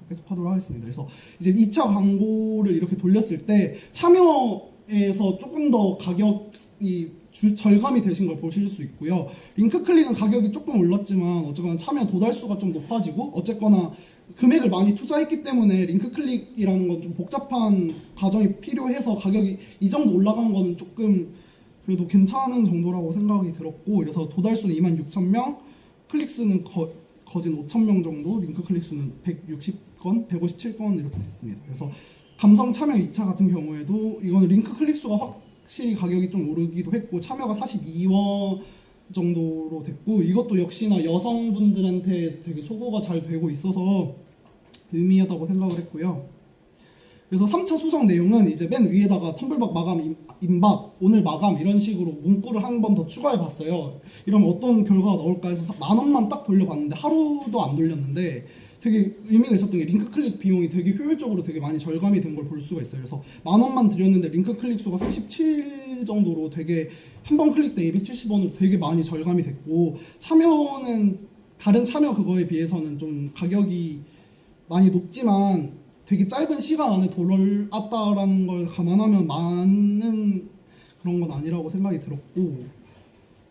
계속 하도록 하겠습니다. 그래서 이제 2차 광고를 이렇게 돌렸을 때 참여에서 조금 더 가격이 절감이 되신 걸 보실 수 있고요. 링크 클릭은 가격이 조금 올랐지만 어쨌거나 참여 도달수가 좀 높아지고, 어쨌거나 금액을 많이 투자했기 때문에 링크 클릭이라는 건 좀 복잡한 과정이 필요해서 가격이 이 정도 올라간 거는 조금 그래도 괜찮은 정도라고 생각이 들었고, 그래서 도달수는 26,000명, 클릭수는 거진 5,000명 정도, 링크 클릭수는 160건, 157건 이렇게 됐습니다. 그래서 감성 참여 2차 같은 경우에도 이거는 링크 클릭수가 확실히 가격이 좀 오르기도 했고, 참여가 42원 정도로 됐고, 이것도 역시나 여성분들한테 되게 소구가 잘 되고 있어서 의미하다고 생각을 했고요. 그래서 3차 수정 내용은 이제 맨 위에다가 텀블벅 마감 임박, 오늘 마감 이런 식으로 문구를 한 번 더 추가해 봤어요. 이러면 어떤 결과가 나올까 해서 10,000원만 딱 돌려봤는데 하루도 안 돌렸는데 되게 의미가 있었던 게 링크 클릭 비용이 되게 효율적으로 되게 많이 절감이 된 걸 볼 수가 있어요. 그래서 10,000원만 드렸는데 링크 클릭 수가 37 정도로 되게 한 번 클릭 때 270원으로 되게 많이 절감이 됐고, 참여는 다른 참여 그거에 비해서는 좀 가격이 많이 높지만 되게 짧은 시간 안에 돌아왔다라는 걸 감안하면 많은 그런 건 아니라고 생각이 들었고,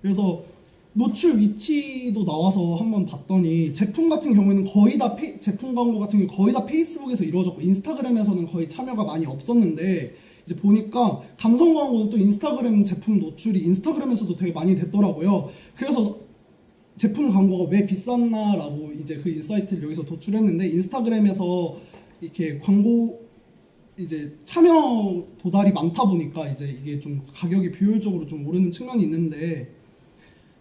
그래서 노출 위치도 나와서 한번 봤더니 제품 같은 경우에는 거의 다 제품 광고 같은 경우 거의 다 페이스북에서 이루어졌고, 인스타그램에서는 거의 참여가 많이 없었는데 이제 보니까 감성 광고는 또 인스타그램 제품 노출이 인스타그램에서도 되게 많이 됐더라고요. 그래서 제품 광고가 왜 비쌌나라고 이제 그 인사이트를 여기서 도출했는데, 인스타그램에서 이렇게 광고 이제 참여 도달이 많다 보니까 이제 이게 좀 가격이 비효율적으로 좀 오르는 측면이 있는데,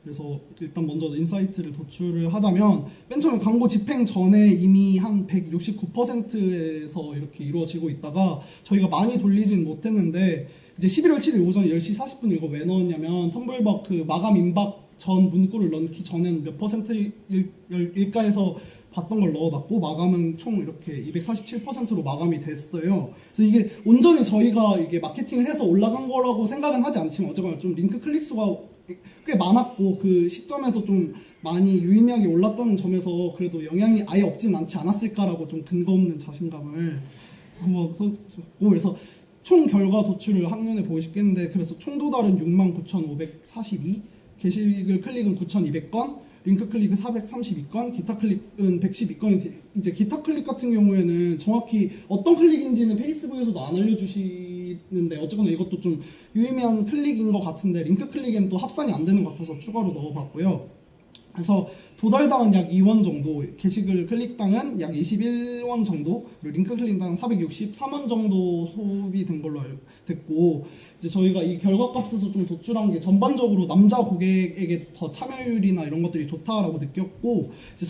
그래서 일단 먼저 인사이트를 도출을 하자면, 맨 처음에 광고 집행 전에 이미 한 169%에서 이렇게 이루어지고 있다가 저희가 많이 돌리진 못했는데, 이제 11월 7일 오전 10시 40분 이거 왜 넣었냐면, 텀블벅 그 마감 임박 전 문구를 넣기 전에는 몇 %일까 해서 봤던 걸 넣어놨고 마감은 총 이렇게 247%로 마감이 됐어요. 그래서 이게 온전히 저희가 이게 마케팅을 해서 올라간 거라고 생각은 하지 않지만 어쨌거나 좀 링크 클릭 수가 꽤 많았고 그 시점에서 좀 많이 유의미하게 올랐다는 점에서 그래도 영향이 아예 없진 않지 않았을까라고 좀 근거 없는 자신감을 한번 쏟고, 그래서 총 결과 도출을 한눈에 보이시겠는데 그래서 총 도달은 69,542, 게시글 클릭은 9,200건, 링크 클릭은 432건, 기타 클릭은 112건이 이제 기타 클릭 같은 경우에는 정확히 어떤 클릭인지는 페이스북에서도 안 알려주시는데 어쨌거나 이것도 좀 유의미한 클릭인 것 같은데 링크 클릭엔 또 합산이 안 되는 것 같아서 추가로 넣어봤고요. 그래서 도달당은 약 2원 정도, 게시글 클릭당은 약 21원 정도, 그리고 링크 클릭당 463원 정도 소비된 걸로 됐고, 이제 저희가 이 결과값에서 좀 도출한 게 전반적으로 남자 고객에게 더 참여율이나 이런 것들이 좋다라고 느꼈고, 이제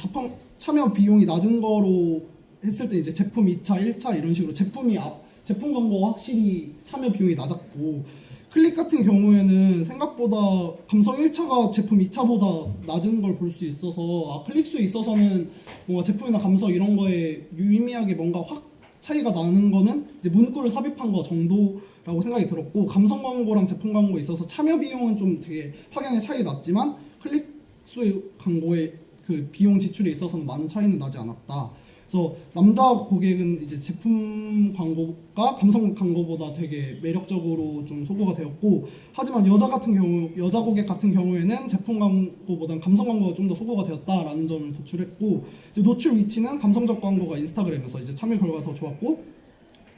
참여 비용이 낮은 거로 했을 때 이제 제품 2차, 1차 이런 식으로 제품 광고가 확실히 참여 비용이 낮았고, 클릭 같은 경우에는 생각보다 감성 1차가 제품 2차보다 낮은 걸 볼 수 있어서 클릭 수에 있어서는 뭔가 제품이나 감성 이런 거에 유의미하게 뭔가 확 차이가 나는 거는 이제 문구를 삽입한 거 정도라고 생각이 들었고, 감성 광고랑 제품 광고에 있어서 참여 비용은 좀 되게 확연히 차이 났지만 클릭 수의 광고에 그 비용 지출에 있어서는 많은 차이는 나지 않았다. 그래서 남자 고객은 이제 제품 광고가 감성 광고보다 되게 매력적으로 좀 소구가 되었고, 하지만 여자 고객 같은 경우에는 제품 광고보다는 감성 광고가 좀 더 소구가 되었다라는 점을 도출했고, 이제 노출 위치는 감성적 광고가 인스타그램에서 이제 참여 결과가 더 좋았고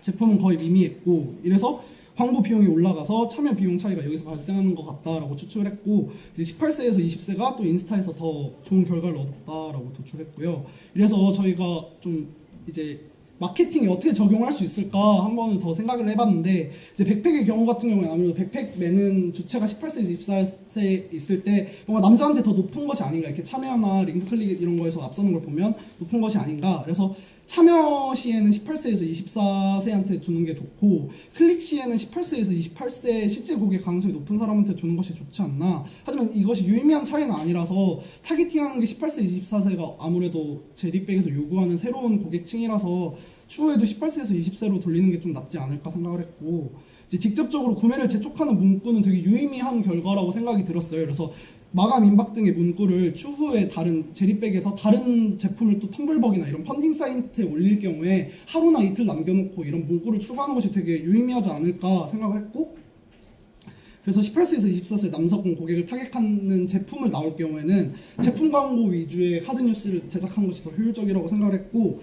제품은 거의 미미했고, 이래서 광고 비용이 올라가서 참여 비용 차이가 여기서 발생하는 것 같다라고 추측을 했고, 이제 18세에서 20세가 또 인스타에서 더 좋은 결과를 얻었다라고 도출했고요. 이래서 저희가 좀 이제 마케팅이 어떻게 적용할 수 있을까 한 번 더 생각을 해봤는데, 이제 백팩의 경우 같은 경우에 아무래도 백팩 매는 주체가 18세에서 24세 있을 때 뭔가 남자한테 더 높은 것이 아닌가, 이렇게 참여나 링크 클릭 이런 거에서 앞서는 걸 보면 높은 것이 아닌가. 그래서 참여 시에는 18세에서 24세한테 두는 게 좋고, 클릭 시에는 18세에서 28세 실제 고객 가능성이 높은 사람한테 두는 것이 좋지 않나. 하지만 이것이 유의미한 차이는 아니라서 타겟팅하는 게 18세, 24세가 아무래도 제리백에서 요구하는 새로운 고객층이라서 추후에도 18세에서 20세로 돌리는 게 좀 낫지 않을까 생각을 했고, 이제 직접적으로 구매를 재촉하는 문구는 되게 유의미한 결과라고 생각이 들었어요. 그래서 마감 임박 등의 문구를 추후에 다른 제리백에서 다른 제품을 또 텀블벅이나 이런 펀딩 사이트에 올릴 경우에 하루나 이틀 남겨놓고 이런 문구를 추가하는 것이 되게 유의미하지 않을까 생각을 했고, 그래서 18세에서 24세 남성 고객을 타겟하는 제품을 나올 경우에는 제품 광고 위주의 카드 뉴스를 제작하는 것이 더 효율적이라고 생각을 했고,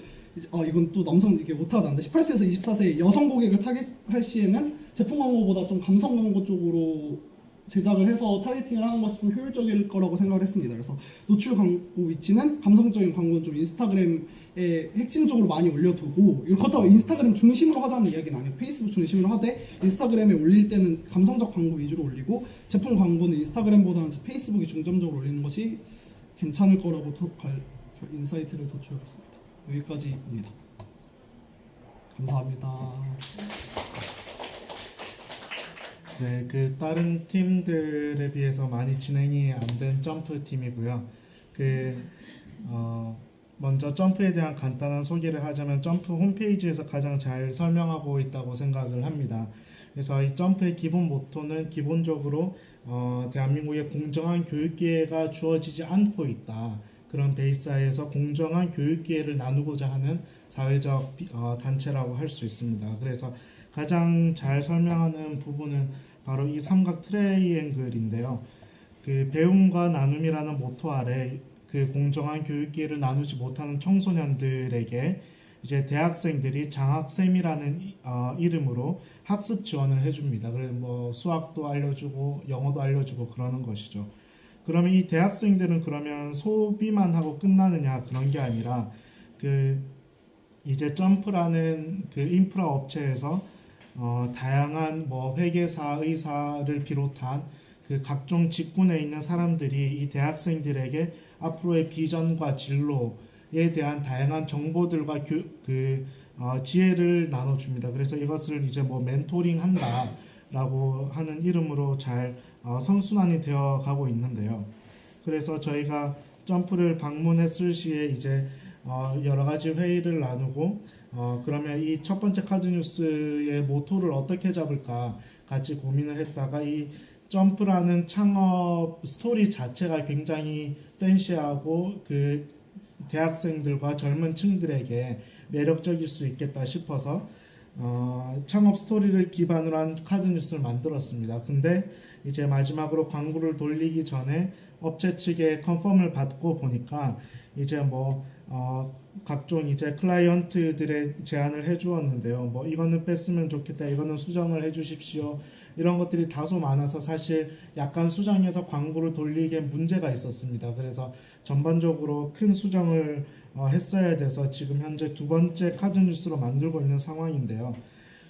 이건 또 남성 이게 못하다는데 18세에서 24세 여성 고객을 타겟할 시에는 제품 광고보다 좀 감성 광고 쪽으로 제작을 해서 타겟팅을 하는 것이 좀 효율적일 거라고 생각을 했습니다. 그래서 노출 광고 위치는 감성적인 광고는 좀 인스타그램에 핵심적으로 많이 올려두고, 그렇다고 인스타그램 중심으로 하자는 이야기는 아니고 페이스북 중심으로 하되 인스타그램에 올릴 때는 감성적 광고 위주로 올리고 제품 광고는 인스타그램보다는 페이스북이 중점적으로 올리는 것이 괜찮을 거라고 인사이트를 도출하겠습니다. 여기까지입니다. 감사합니다. 네, 그 다른 팀들에 비해서 많이 진행이 안 된 점프 팀이고요. 먼저 점프에 대한 간단한 소개를 하자면 점프 홈페이지에서 가장 잘 설명하고 있다고 생각을 합니다. 그래서 이 점프의 기본 모토는 기본적으로 대한민국에 공정한 교육 기회가 주어지지 않고 있다. 그런 베이스하에서 공정한 교육 기회를 나누고자 하는 사회적 단체라고 할 수 있습니다. 그래서 가장 잘 설명하는 부분은 바로 이 삼각 트라이앵글인데요. 그 배움과 나눔이라는 모토 아래 그 공정한 교육 기회를 나누지 못하는 청소년들에게 이제 대학생들이 장학쌤이라는 이름으로 학습 지원을 해줍니다. 그래서 뭐 수학도 알려주고 영어도 알려주고 그러는 것이죠. 그러면 이 대학생들은 그러면 소비만 하고 끝나느냐, 그런 게 아니라 그 이제 점프라는 그 인프라 업체에서 다양한 뭐 회계사, 의사를 비롯한 그 각종 직군에 있는 사람들이 이 대학생들에게 앞으로의 비전과 진로에 대한 다양한 정보들과 지혜를 나눠줍니다. 그래서 이것을 이제 뭐 멘토링 한다라고 하는 이름으로 잘 선순환이 되어 가고 있는데요. 그래서 저희가 점프를 방문했을 시에 이제 여러 가지 회의를 나누고 그러면 이 첫 번째 카드 뉴스의 모토를 어떻게 잡을까 같이 고민을 했다가 이 점프라는 창업 스토리 자체가 굉장히 팬시하고 그 대학생들과 젊은 층들에게 매력적일 수 있겠다 싶어서 창업 스토리를 기반으로 한 카드 뉴스를 만들었습니다. 근데 이제 마지막으로 광고를 돌리기 전에 업체 측의 컨펌을 받고 보니까 이제 각종 이제 클라이언트들의 제안을 해주었는데요. 이거는 뺐으면 좋겠다, 이거는 수정을 해주십시오. 이런 것들이 다소 많아서 사실 약간 수정해서 광고를 돌리기에 문제가 있었습니다. 그래서 전반적으로 큰 수정을 했어야 돼서 지금 현재 두 번째 카드 뉴스로 만들고 있는 상황인데요.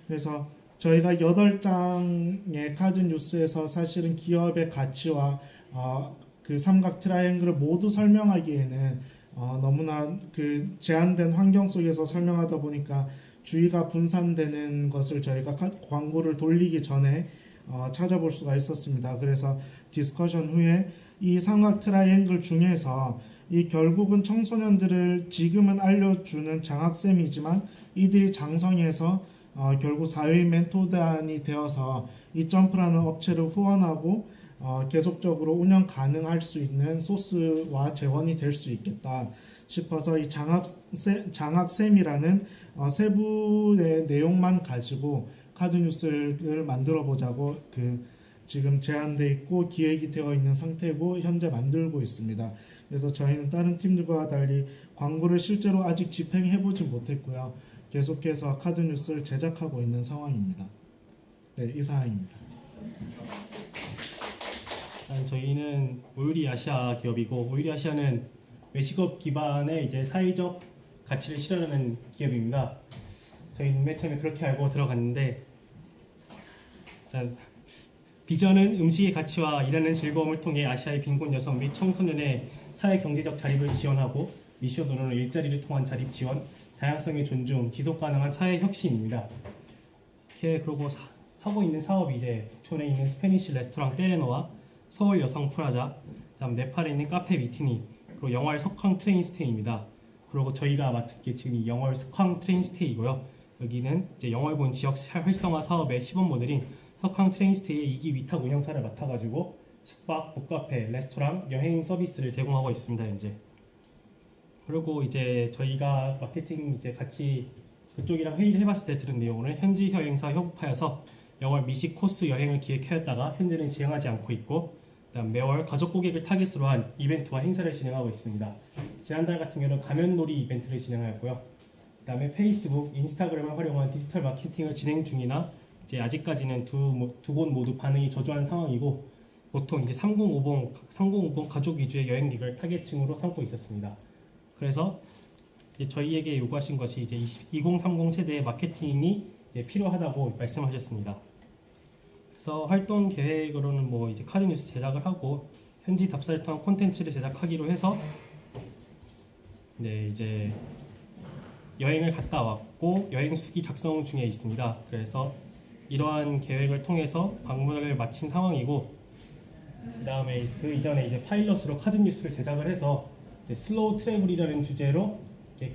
그래서 저희가 8장의 카드 뉴스에서 사실은 기업의 가치와 그 삼각 트라이앵글을 모두 설명하기에는 너무나 그 제한된 환경 속에서 설명하다 보니까 주의가 분산되는 것을 저희가 광고를 돌리기 전에 찾아볼 수가 있었습니다. 그래서 디스커션 후에 이 삼각 트라이앵글 중에서 이 결국은 청소년들을 지금은 알려주는 장학쌤이지만 이들이 장성해서 결국 사회 멘토단이 되어서 이 점프라는 업체를 후원하고 계속적으로 운영 가능할 수 있는 소스와 재원이 될 수 있겠다 싶어서 이 장학쌤이라는 세부의 내용만 가지고 카드 뉴스를 만들어 보자고 지금 제안돼 있고 기획이 되어 있는 상태고 현재 만들고 있습니다. 그래서 저희는 다른 팀들과 달리 광고를 실제로 아직 집행해 보지 못했고요. 계속해서 카드 뉴스를 제작하고 있는 상황입니다. 네, 이상입니다. 저희는 오유리 아시아 기업이고, 오유리 아시아는 외식업 기반의 이제 사회적 가치를 실현하는 기업입니다. 저희는 맨 처음에 그렇게 알고 들어갔는데, 일단 비전은 음식의 가치와 일하는 즐거움을 통해 아시아의 빈곤 여성 및 청소년의 사회 경제적 자립을 지원하고, 미션으로는 일자리를 통한 자립 지원, 다양성의 존중, 지속 가능한 사회 혁신입니다. 이렇게 그러고 하고 있는 사업이 이제 북촌에 있는 스페니쉬 레스토랑 떼레노와 서울 여성 프라자, 그다음 네팔에 있는 카페 미티니, 그리고 영월 석황 트레인스테이입니다. 그리고 저희가 맡은 게 지금 이 영월 석황 트레인스테이고요. 여기는 이제 영월본 지역 활성화 사업의 시범 모델인 석황 트레인스테이의 2기 위탁 운영사를 맡아가지고 숙박, 북카페, 레스토랑, 여행 서비스를 제공하고 있습니다. 현재. 그리고 이제 저희가 마케팅 이제 같이 그쪽이랑 회의를 해봤을 때 들은 내용은 현지 여행사 협업하여서 영월 미식 코스 여행을 기획하였다가 현재는 진행하지 않고 있고, 그다음 매월 가족 고객을 타깃으로 한 이벤트와 행사를 진행하고 있습니다. 지난달 같은 경우는 가면놀이 이벤트를 진행하였고요. 그다음에 페이스북, 인스타그램을 활용한 디지털 마케팅을 진행 중이나 이제 아직까지는 두 곳 모두 반응이 저조한 상황이고, 보통 이제 3050 가족 위주의 여행객을 타겟층으로 삼고 있었습니다. 그래서 이제 저희에게 요구하신 것이 이제 2030 세대의 마케팅이 이제 필요하다고 말씀하셨습니다. 그래서 활동 계획으로는 이제 카드 뉴스 제작을 하고 현지 답사를 통한 콘텐츠를 제작하기로 해서 이제 여행을 갔다 왔고 여행 수기 작성 중에 있습니다. 그래서 이러한 계획을 통해서 방문을 마친 상황이고, 그다음에 그 이전에 이제 파일럿으로 카드 뉴스를 제작을 해서 슬로우 트래블이라는 주제로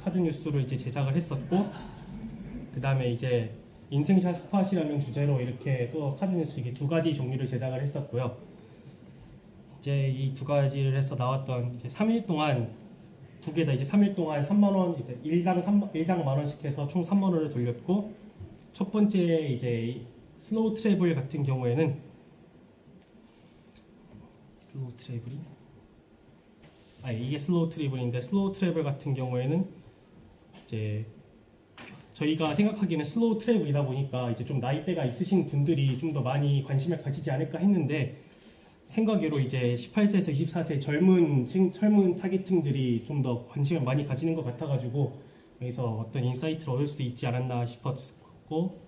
카드 뉴스를 이제 제작을 했었고, 그다음에 이제 인생샷 스팟이라는 주제로 이렇게 또 카드 뉴스 이게 두 가지 종류를 제작을 했었고요. 이제 이 두 가지를 해서 나왔던 이제 3일 동안 두 개 다 이제 3일 동안 3만 원 이제 일당 만 원씩 해서 총 3만 원을 돌렸고, 첫 번째 이제 슬로우 트래블 같은 경우에는 이게 슬로우 트래블인데, 슬로우 트래블 같은 경우에는 이제 저희가 생각하기에는 슬로우 트래블이다 보니까 이제 좀 나이대가 있으신 분들이 좀 더 많이 관심을 가지지 않을까 했는데, 생각외로 이제 18세에서 24세 젊은 타깃층들이 좀 더 관심을 많이 가지는 것 같아가지고 여기서 어떤 인사이트를 얻을 수 있지 않았나 싶었고,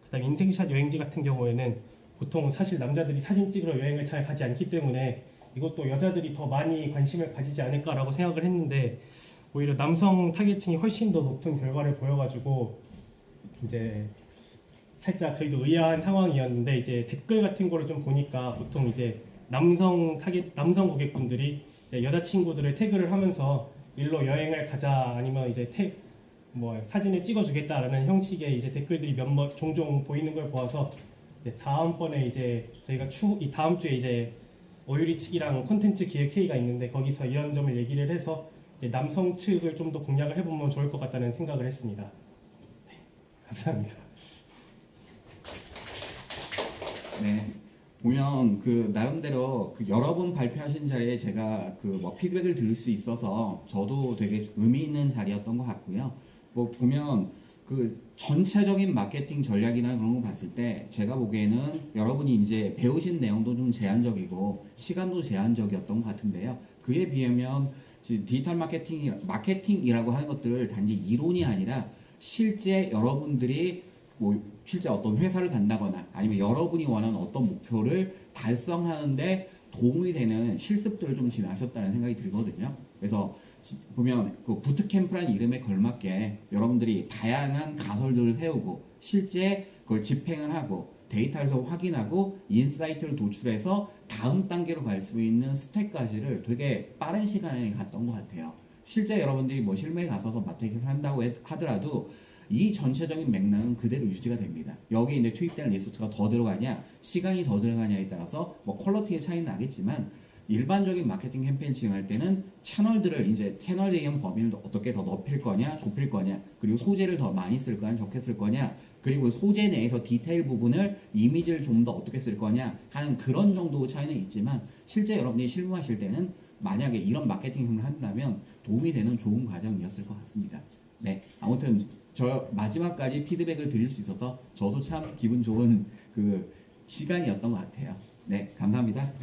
그다음 인생샷 여행지 같은 경우에는 보통 사실 남자들이 사진 찍으러 여행을 잘 가지 않기 때문에 이것도 여자들이 더 많이 관심을 가지지 않을까라고 생각을 했는데, 오히려 남성 타겟층이 훨씬 더 높은 결과를 보여가지고 이제 살짝 저희도 의아한 상황이었는데, 이제 댓글 같은 거를 좀 보니까 보통 이제 남성 고객분들이 이제 여자친구들을 태그를 하면서 일로 여행을 가자 아니면 이제 뭐 사진을 찍어주겠다라는 형식의 이제 댓글들이 종종 보이는 걸 보아서 이제 다음번에 이제 저희가 이 다음 주에 이제 오유리 측이랑 콘텐츠 기획 회의가 있는데 거기서 이런 점을 얘기를 해서 이제 남성 측을 좀 더 공략을 해보면 좋을 것 같다는 생각을 했습니다. 네, 감사합니다. 네. 보면 그 나름대로 그 여러 번 발표하신 자리에 제가 그 뭐 피드백을 들을 수 있어서 저도 되게 의미 있는 자리였던 것 같고요. 뭐 보면 그 전체적인 마케팅 전략이나 그런 거 봤을 때 제가 보기에는 여러분이 이제 배우신 내용도 좀 제한적이고 시간도 제한적이었던 것 같은데요. 그에 비하면 디지털 마케팅이라고 하는 것들을 단지 이론이 아니라 실제 여러분들이 뭐 실제 어떤 회사를 간다거나 아니면 여러분이 원하는 어떤 목표를 달성하는데 도움이 되는 실습들을 좀 지나셨다는 생각이 들거든요. 그래서 보면 그 부트캠프라는 이름에 걸맞게 여러분들이 다양한 가설들을 세우고 실제 그걸 집행을 하고 데이터를 확인하고 인사이트를 도출해서 다음 단계로 갈 수 있는 스텝까지를 되게 빠른 시간에 갔던 것 같아요. 실제 여러분들이 뭐 실무에 가서서 마케팅을 한다고 하더라도 이 전체적인 맥락은 그대로 유지가 됩니다. 여기 이제 투입되는 리소트가 더 들어가냐, 시간이 더 들어가냐에 따라서 뭐 퀄리티의 차이는 나겠지만 일반적인 마케팅 캠페인 진행할 때는 채널들을 이제 채널에 의한 범위를 어떻게 더 넓힐 거냐, 좁힐 거냐, 그리고 소재를 더 많이 쓸 거냐, 적게 쓸 거냐, 그리고 소재 내에서 디테일 부분을 이미지를 좀 더 어떻게 쓸 거냐 하는 그런 정도 차이는 있지만 실제 여러분이 실무하실 때는 만약에 이런 마케팅을 한다면 도움이 되는 좋은 과정이었을 것 같습니다. 네, 아무튼 저 마지막까지 피드백을 드릴 수 있어서 저도 참 기분 좋은 그 시간이었던 것 같아요. 네, 감사합니다.